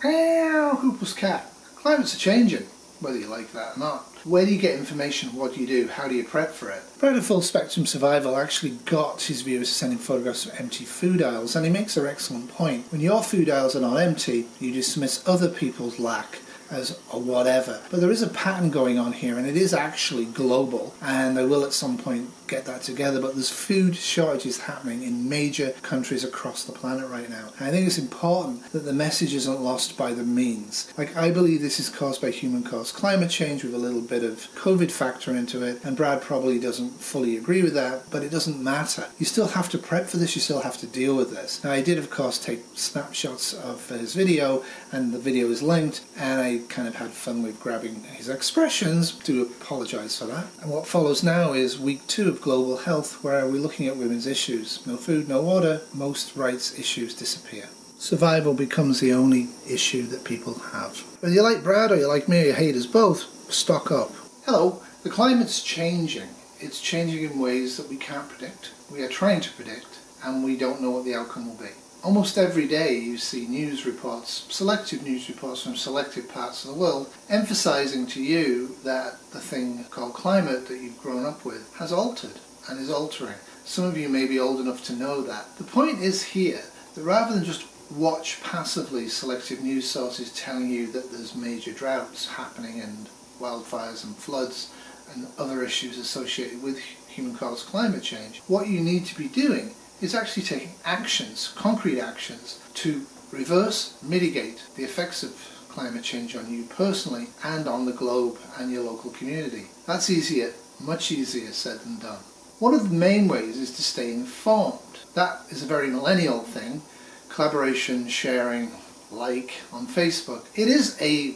Ow, Huples cat. Climates are changing, whether you like that or not. Where do you get information? What do you do? How do you prep for it? Predator Full Spectrum Survival actually got his viewers to send in photographs of empty food aisles, and he makes an excellent point. When your food aisles are not empty, you dismiss other people's lack as a whatever. But there is a pattern going on here, and it is actually global, and they will at some point get that together, but there's food shortages happening in major countries across the planet right now. And I think it's important that the message isn't lost by the means. Like, I believe this is caused by human-caused climate change with a little bit of COVID factor into it, and Brad probably doesn't fully agree with that, but it doesn't matter. You still have to prep for this, you still have to deal with this. Now, I did, of course, take snapshots of his video, and the video is linked, and I kind of had fun with grabbing his expressions. Do apologise for that. And what follows now is week 2 of Global Health, where we're looking at women's issues. No food, no water, most rights issues disappear. Survival becomes the only issue that people have. Whether you like Brad or you like me or you hate us both, stock up. Hello, the climate's changing. It's changing in ways that we can't predict. We are trying to predict, and we don't know what the outcome will be. Almost every day you see news reports, selective news reports from selected parts of the world, emphasizing to you that the thing called climate that you've grown up with has altered and is altering. Some of you may be old enough to know that. The point is here that rather than just watch passively selective news sources telling you that there's major droughts happening and wildfires and floods and other issues associated with human-caused climate change, what you need to be doing is actually taking actions, concrete actions, to reverse, mitigate the effects of climate change on you personally and on the globe and your local community. That's easier, much easier said than done. One of the main ways is to stay informed. That is a very millennial thing. Collaboration, sharing, like on Facebook. It is a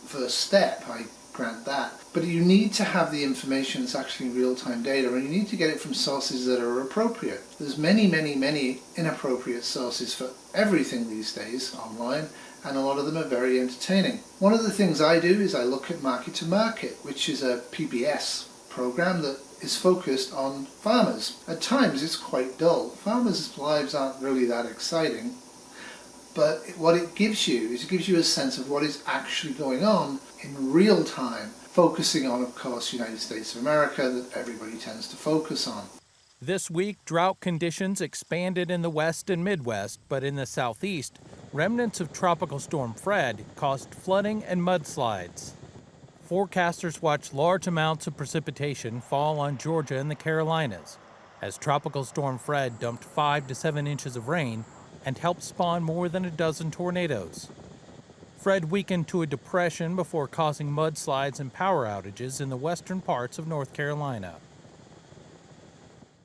first step, I grant that. But you need to have the information that's actually real-time data, and you need to get it from sources that are appropriate. There's many inappropriate sources for everything these days online, and a lot of them are very entertaining. One of the things I do is I look at Market to Market, which is a PBS program that is focused on farmers. At times it's quite dull. Farmers' lives aren't really that exciting, but what it gives you is it gives you a sense of what is actually going on in real time, focusing on, of course, the United States of America that everybody tends to focus on. This week, drought conditions expanded in the West and Midwest, but in the Southeast, remnants of Tropical Storm Fred caused flooding and mudslides. Forecasters watch large amounts of precipitation fall on Georgia and the Carolinas, as Tropical Storm Fred dumped 5 to 7 inches of rain and helped spawn more than a dozen tornadoes. Fred weakened to a depression before causing mudslides and power outages in the western parts of North Carolina.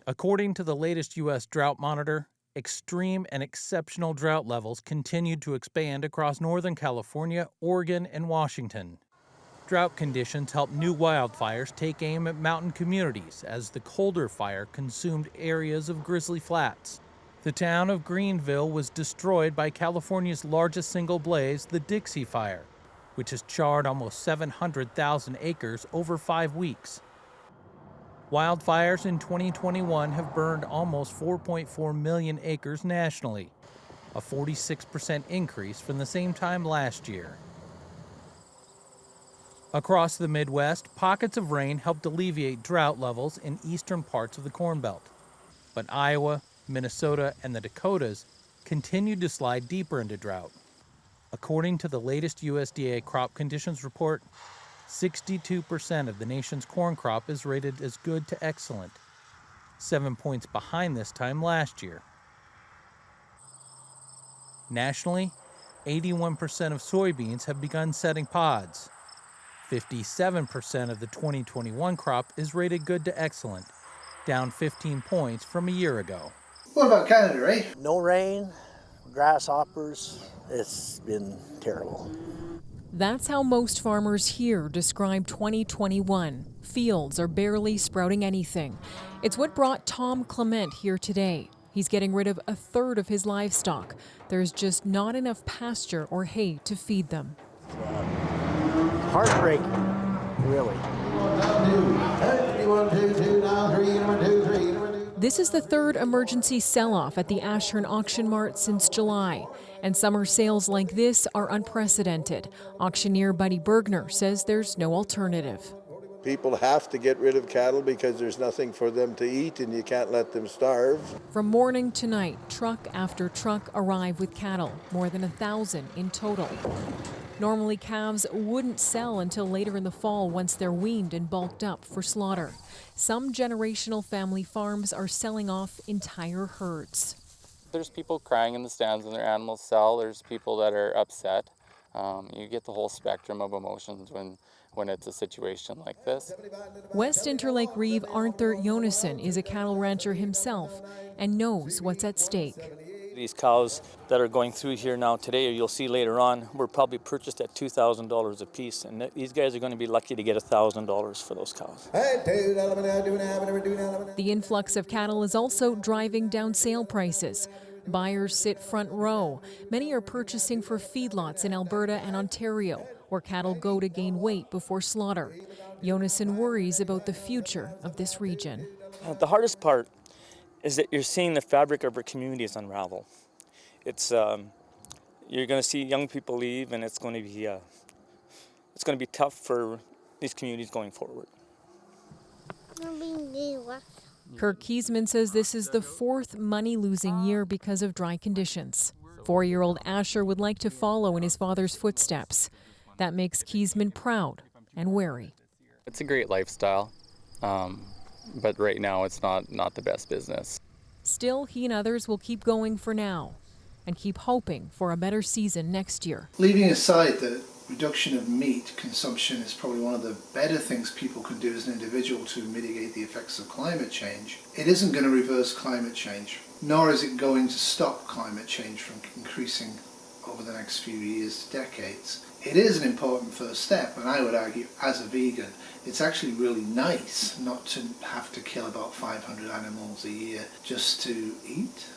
According to the latest U.S. Drought Monitor, extreme and exceptional drought levels continued to expand across Northern California, Oregon, and Washington. Drought conditions helped new wildfires take aim at mountain communities as the colder fire consumed areas of Grizzly Flats. The town of Greenville was destroyed by California's largest single blaze, the Dixie Fire, which has charred almost 700,000 acres over 5 weeks. Wildfires in 2021 have burned almost 4.4 million acres nationally, a 46% increase from the same time last year. Across the Midwest, pockets of rain helped alleviate drought levels in eastern parts of the Corn Belt. But Iowa, Minnesota, and the Dakotas continued to slide deeper into drought. According to the latest USDA crop conditions report, 62% of the nation's corn crop is rated as good to excellent, 7 points behind this time last year. Nationally, 81% of soybeans have begun setting pods. 57% of the 2021 crop is rated good to excellent, down 15 points from a year ago. What about Canada, eh? No rain, grasshoppers, it's been terrible. That's how most farmers here describe 2021. Fields are barely sprouting anything. It's what brought Tom Clement here today. He's getting rid of a third of his livestock. There's just not enough pasture or hay to feed them. Heartbreaking, really. This is the third emergency sell-off at the Ashern Auction Mart since July. And summer sales like this are unprecedented. Auctioneer Buddy Bergner says there's no alternative. People have to get rid of cattle because there's nothing for them to eat and you can't let them starve. From morning to night, truck after truck arrive with cattle, more than 1,000 in total. Normally, calves wouldn't sell until later in the fall once they're weaned and bulked up for slaughter. Some generational family farms are selling off entire herds. There's people crying in the stands when their animals sell. There's people that are upset. You get the whole spectrum of emotions when it's a situation like this. West Interlake Reeve Arthur Jonassen is a cattle rancher himself and knows what's at stake. These cows that are going through here now today, or you'll see later on, were probably purchased at $2,000 a piece, and these guys are going to be lucky to get $1,000 for those cows. The influx of cattle is also driving down sale prices. Buyers sit front row. Many are purchasing for feedlots in Alberta and Ontario, where cattle go to gain weight before slaughter. Jonassen worries about the future of this region. The hardest part is that you're seeing the fabric of our communities unravel. It's you're going to see young people leave, and it's going to be tough for these communities going forward. Kirk Kiesman says this is the fourth money-losing year because of dry conditions. 4-year-old Asher would like to follow in his father's footsteps. That makes Kiesman proud and wary. It's a great lifestyle, but right now it's not the best business. Still, he and others will keep going for now and keep hoping for a better season next year. Leaving aside the reduction of meat consumption is probably one of the better things people can do as an individual to mitigate the effects of climate change. It isn't going to reverse climate change, nor is it going to stop climate change from increasing over the next few years to decades. It is an important first step, and I would argue, as a vegan, it's actually really nice not to have to kill about 500 animals a year just to eat,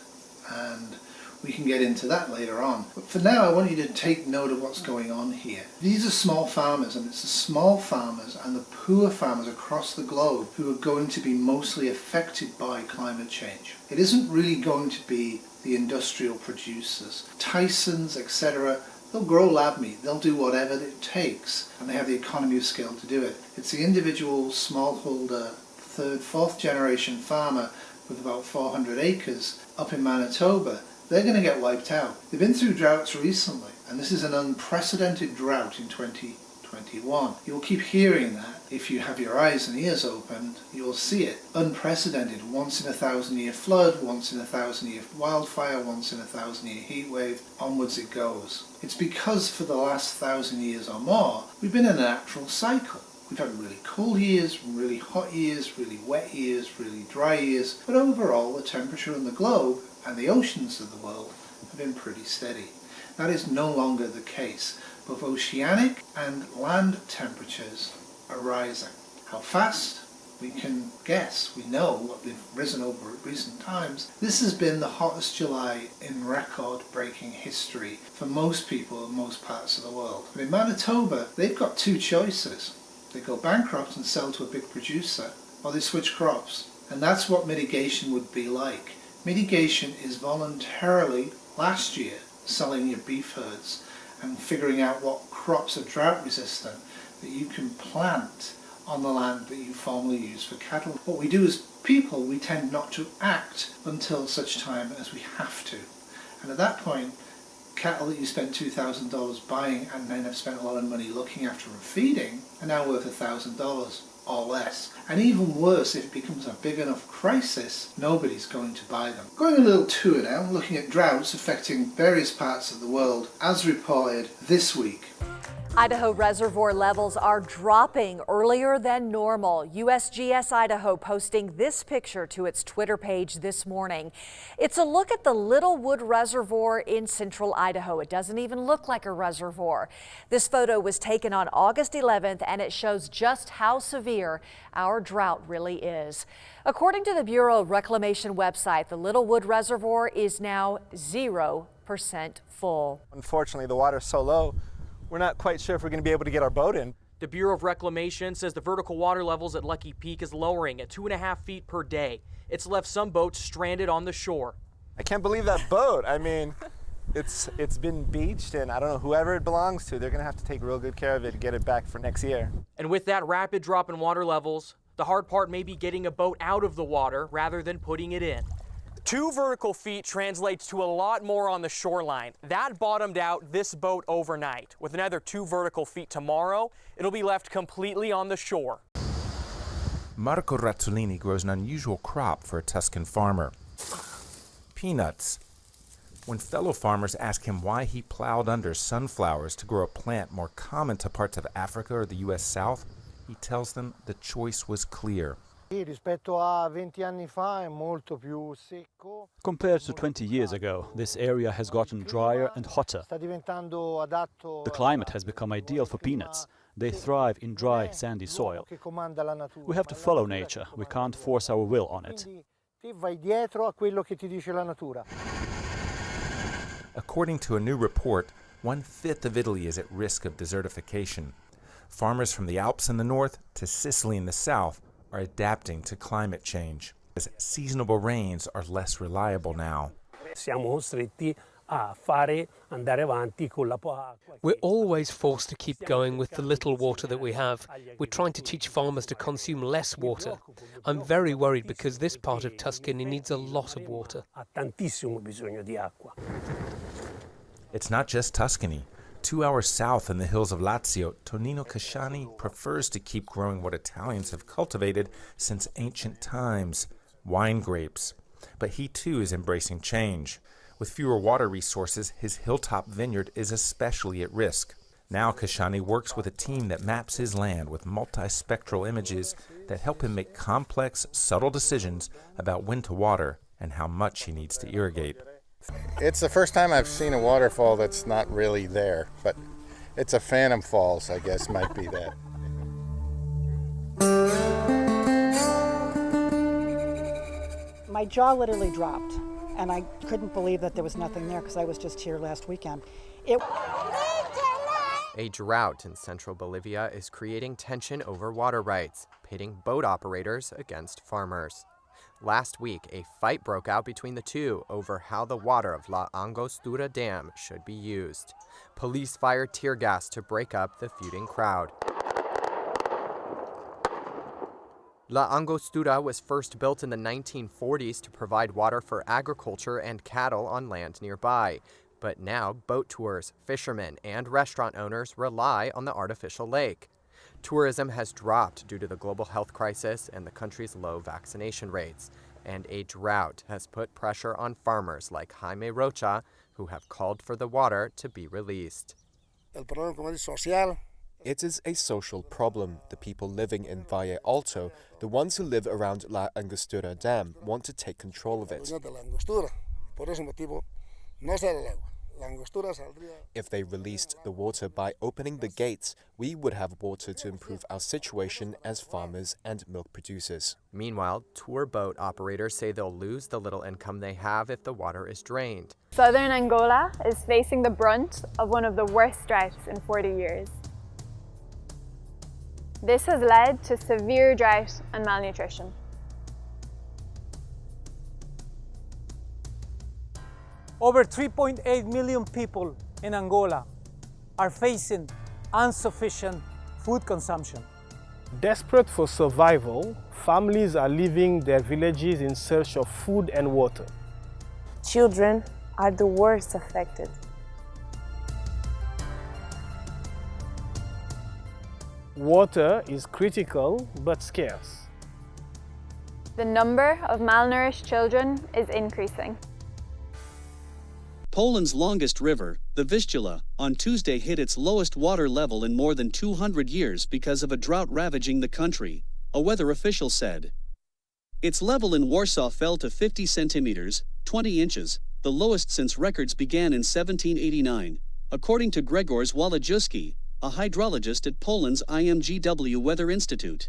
and we can get into that later on. But for now, I want you to take note of what's going on here. These are small farmers, and it's the small farmers and the poor farmers across the globe who are going to be mostly affected by climate change. It isn't really going to be the industrial producers, Tyson's, etc. They'll grow lab meat, they'll do whatever it takes, and they have the economy of scale to do it. It's the individual smallholder, third, fourth generation farmer with about 400 acres up in Manitoba. They're going to get wiped out. They've been through droughts recently, and this is an unprecedented drought in 2021. You'll keep hearing that. If you have your eyes and ears opened, you'll see it. Unprecedented, once in a 1,000-year flood, once in a 1,000-year wildfire, once in a 1,000-year heat wave, onwards it goes. It's because for the last 1,000 years or more, we've been in a natural cycle. We've had really cold years, really hot years, really wet years, really dry years, but overall the temperature on the globe and the oceans of the world have been pretty steady. That is no longer the case. Both oceanic and land temperatures are rising. How fast? We can guess. We know what they've risen over recent times. This has been the hottest July in record-breaking history for most people in most parts of the world. But in Manitoba, they've got two choices. They go bankrupt and sell to a big producer, or they switch crops. And that's what mitigation would be like. Mitigation is voluntarily, last year, selling your beef herds and figuring out what crops are drought resistant that you can plant on the land that you formerly used for cattle. What we do as people, we tend not to act until such time as we have to. And at that point, cattle that you spent $2,000 buying and then have spent a lot of money looking after and feeding are now worth $1,000 or less. And even worse, if it becomes a big enough crisis, nobody's going to buy them. Going a little tour now, looking at droughts affecting various parts of the world as reported this week. Idaho reservoir levels are dropping earlier than normal. USGS Idaho posting this picture to its Twitter page this morning. It's a look at the Littlewood Reservoir in central Idaho. It doesn't even look like a reservoir. This photo was taken on August 11th, and it shows just how severe our drought really is. According to the Bureau of Reclamation website, the Littlewood Reservoir is now 0% full. Unfortunately, the water's so low, we're not quite sure if we're going to be able to get our boat in. The Bureau of Reclamation says the vertical water levels at Lucky Peak is lowering at 2.5 feet per day. It's left some boats stranded on the shore. I can't believe that boat. I mean, it's been beached, and I don't know, whoever it belongs to, they're gonna have to take real good care of it to get it back for next year. And with that rapid drop in water levels, the hard part may be getting a boat out of the water rather than putting it in. 2 vertical feet translates to a lot more on the shoreline. That bottomed out this boat overnight. With another 2 vertical feet tomorrow, it'll be left completely on the shore. Marco Razzolini grows an unusual crop for a Tuscan farmer: peanuts. When fellow farmers ask him why he plowed under sunflowers to grow a plant more common to parts of Africa or the U.S. South, he tells them the choice was clear. Compared to 20 years ago, this area has gotten drier and hotter. The climate has become ideal for peanuts. They thrive in dry, sandy soil. We have to follow nature. We can't force our will on it. According to a new report, 1/5 of Italy is at risk of desertification. Farmers from the Alps in the north to Sicily in the south are adapting to climate change, as seasonable rains are less reliable now. We're always forced to keep going with the little water that we have. We're trying to teach farmers to consume less water. I'm very worried because this part of Tuscany needs a lot of water. It's not just Tuscany. 2 hours south in the hills of Lazio, Tonino Casciani prefers to keep growing what Italians have cultivated since ancient times: wine grapes. But he too is embracing change. With fewer water resources, his hilltop vineyard is especially at risk. Now Casciani works with a team that maps his land with multispectral images that help him make complex, subtle decisions about when to water and how much he needs to irrigate. It's the first time I've seen a waterfall that's not really there, but it's a phantom falls, I guess, might be that. My jaw literally dropped, and I couldn't believe that there was nothing there because I was just here last weekend. A drought in central Bolivia is creating tension over water rights, pitting boat operators against farmers. Last week, a fight broke out between the two over how the water of La Angostura Dam should be used. Police fired tear gas to break up the feuding crowd. La Angostura was first built in the 1940s to provide water for agriculture and cattle on land nearby. But now, boat tours, fishermen, and restaurant owners rely on the artificial lake. Tourism has dropped due to the global health crisis and the country's low vaccination rates. And a drought has put pressure on farmers like Jaime Rocha, who have called for the water to be released. It is a social problem. The people living in Valle Alto, the ones who live around La Angostura Dam, want to take control of it. If they released the water by opening the gates, we would have water to improve our situation as farmers and milk producers. Meanwhile, tour boat operators say they'll lose the little income they have if the water is drained. Southern Angola is facing the brunt of one of the worst droughts in 40 years. This has led to severe drought and malnutrition. Over 3.8 million people in Angola are facing insufficient food consumption. Desperate for survival, families are leaving their villages in search of food and water. Children are the worst affected. Water is critical but scarce. The number of malnourished children is increasing. Poland's longest river, the Vistula, on Tuesday hit its lowest water level in more than 200 years because of a drought ravaging the country, a weather official said. Its level in Warsaw fell to 50 centimeters, 20 inches, the lowest since records began in 1789, according to Grzegorz Walodziewski, a hydrologist at Poland's IMGW Weather Institute.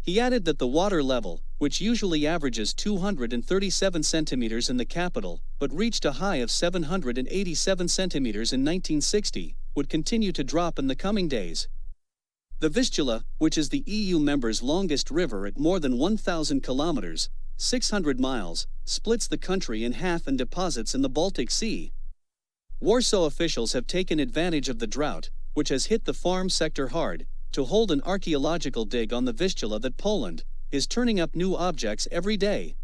He added that the water level, which usually averages 237 centimeters in the capital, but reached a high of 787 centimeters in 1960, would continue to drop in the coming days. The Vistula, which is the EU members' longest river at more than 1,000 kilometers, 600 miles, splits the country in half and deposits in the Baltic Sea. Warsaw officials have taken advantage of the drought, which has hit the farm sector hard, to hold an archaeological dig on the Vistula that Poland is turning up new objects every day.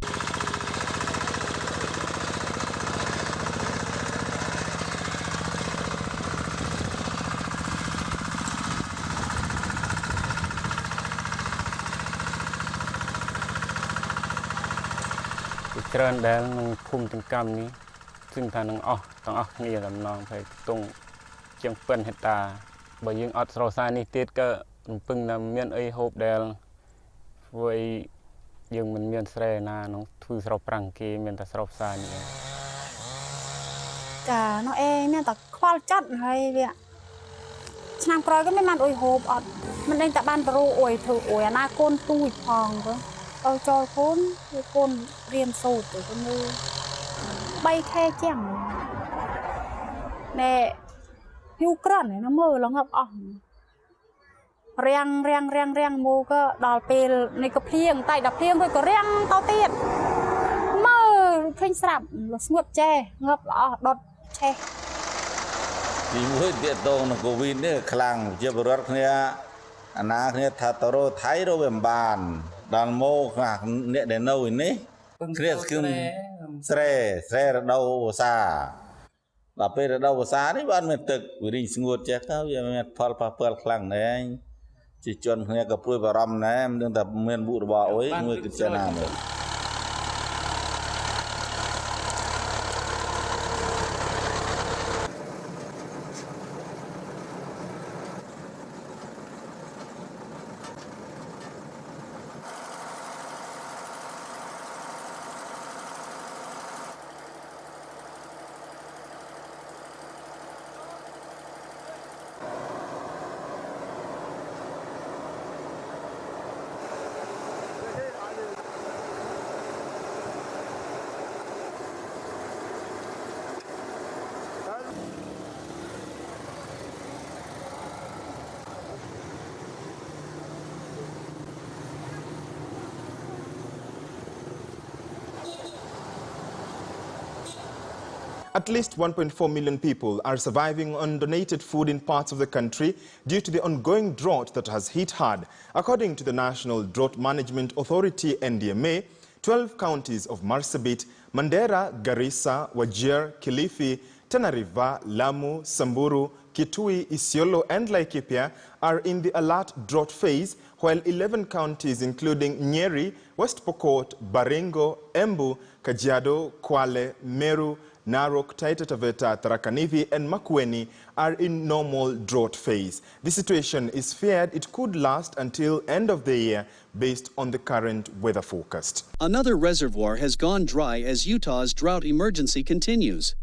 At least 1.4 million people are surviving on donated food in parts of the country due to the ongoing drought that has hit hard. According to the National Drought Management Authority, NDMA, 12 counties of Marsabit, Mandera, Garissa, Wajir, Kilifi, Tana River, Lamu, Samburu, Kitui, Isiolo and Laikipia are in the alert drought phase, while 11 counties including Nyeri, West Pokot, Baringo, Embu, Kajiado, Kwale, Meru, Narok, Taita Taveta, Tharaka Nithi and Makueni are in normal drought phase. The situation is feared it could last until end of the year based on the current weather forecast. Another reservoir has gone dry as Utah's drought emergency continues.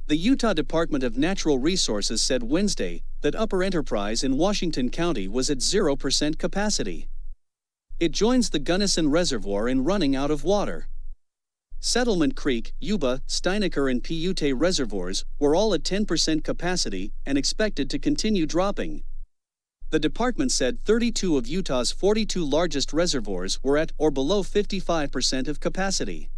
The Utah Department of Natural Resources said Wednesday that Upper Enterprise in Washington County was at 0% capacity. It joins the Gunnison Reservoir in running out of water. Settlement Creek, Yuba, Steinecker and Paiute reservoirs were all at 10% capacity and expected to continue dropping. The department said 32 of Utah's 42 largest reservoirs were at or below 55% of capacity.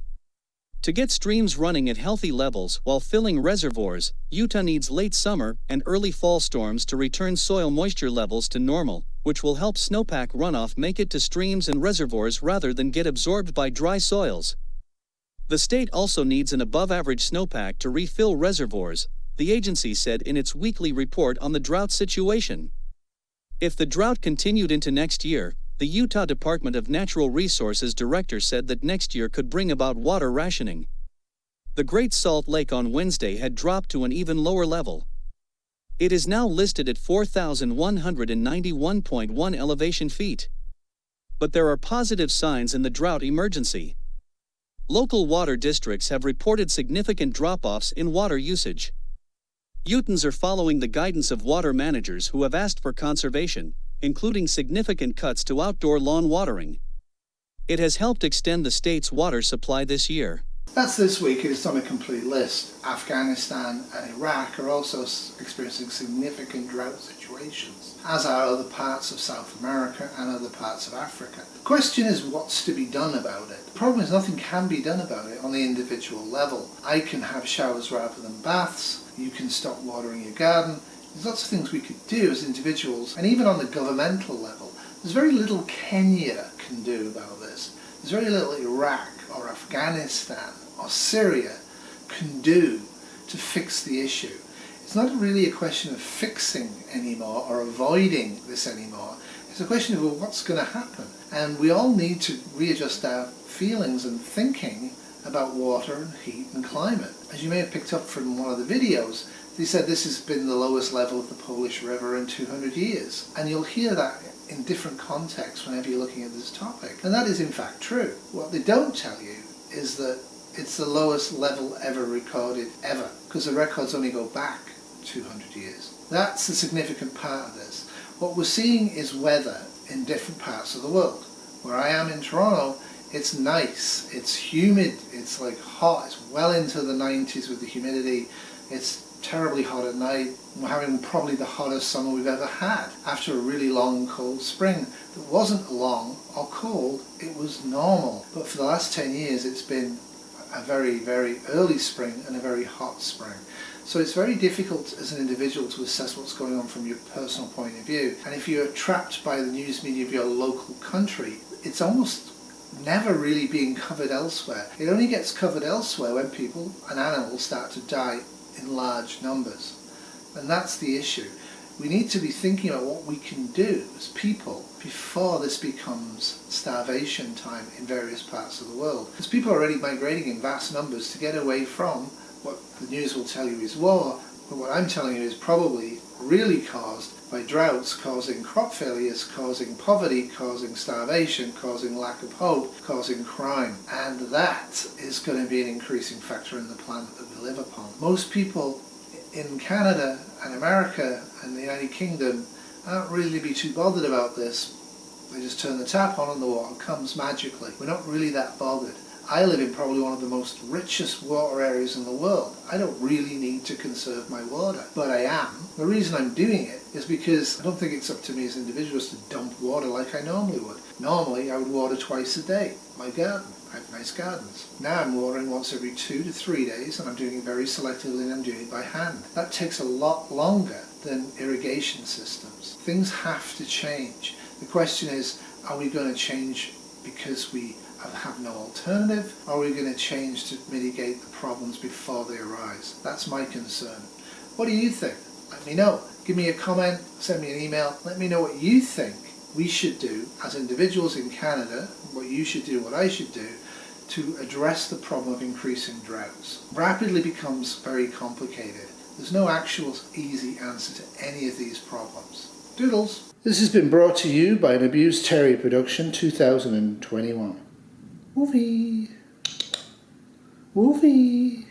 To get streams running at healthy levels while filling reservoirs, Utah needs late summer and early fall storms to return soil moisture levels to normal, which will help snowpack runoff make it to streams and reservoirs rather than get absorbed by dry soils. The state also needs an above-average snowpack to refill reservoirs, the agency said in its weekly report on the drought situation. If the drought continued into next year, the Utah Department of Natural Resources director said that next year could bring about water rationing. The Great Salt Lake on Wednesday had dropped to an even lower level. It is now listed at 4,191.1 elevation feet. But there are positive signs in the drought emergency. Local water districts have reported significant drop-offs in water usage. Utahns are following the guidance of water managers who have asked for conservation, including significant cuts to outdoor lawn watering. It has helped extend the state's water supply this year. That's this week. It's on a complete list. Afghanistan and Iraq are also experiencing significant drought situations, as are other parts of South America and other parts of Africa. The question is what's to be done about it. The problem is nothing can be done about it on the individual level. I can have showers rather than baths. You can stop watering your garden. There's lots of things we could do as individuals, and even on the governmental level. There's very little Kenya can do about this. There's very little Iraq or Afghanistan or Syria can do to fix the issue. It's not really a question of fixing anymore or avoiding this anymore. It's a question of, well, what's going to happen? And we all need to readjust our feelings and thinking about water and heat and climate. As you may have picked up from one of the videos, they said this has been the lowest level of the Polish River in 200 years. And you'll hear that in different contexts whenever you're looking at this topic. And that is in fact true. What they don't tell you is that it's the lowest level ever recorded ever, because the records only go back 200 years. That's the significant part of this. What we're seeing is weather in different parts of the world. Where I am in Toronto, it's nice, it's humid, it's like hot, it's well into the 90s with the humidity, it's terribly hot at night. We're having probably the hottest summer we've ever had after a really long cold spring. It wasn't long or cold, it was normal. But for the last 10 years it's been a very, very early spring and a very hot spring. So it's very difficult as an individual to assess what's going on from your personal point of view. And if you're trapped by the news media of your local country, it's almost never really being covered elsewhere. It only gets covered elsewhere when people and animals start to die in large numbers. And that's the issue. We need to be thinking about what we can do as people before this becomes starvation time in various parts of the world. Because people are already migrating in vast numbers to get away from what the news will tell you is war, but what I'm telling you is probably really caused by droughts, causing crop failures, causing poverty, causing starvation, causing lack of hope, causing crime. And that is going to be an increasing factor in the planet that we live upon. Most people in Canada and America and the United Kingdom aren't really be too bothered about this. They just turn the tap on and the water comes magically. We're not really that bothered. I live in probably one of the most richest water areas in the world. I don't really need to conserve my water, but I am. The reason I'm doing it is because I don't think it's up to me as individuals to dump water like I normally would. Normally I would water twice a day. My garden. I have nice gardens. Now I'm watering once every 2 to 3 days, and I'm doing it very selectively, and I'm doing it by hand. That takes a lot longer than irrigation systems. Things have to change. The question is, are we going to change because we have no alternative, or are we going to change to mitigate the problems before they arise? That's my concern. What do you think? Let me know. Give me a comment, send me an email, let me know what you think we should do as individuals in Canada, what you should do, what I should do, to address the problem of increasing droughts. Rapidly becomes very complicated. There's no actual easy answer to any of these problems. Doodles! This has been brought to you by an Abused Terrier Production 2021. Woofie! Woofie!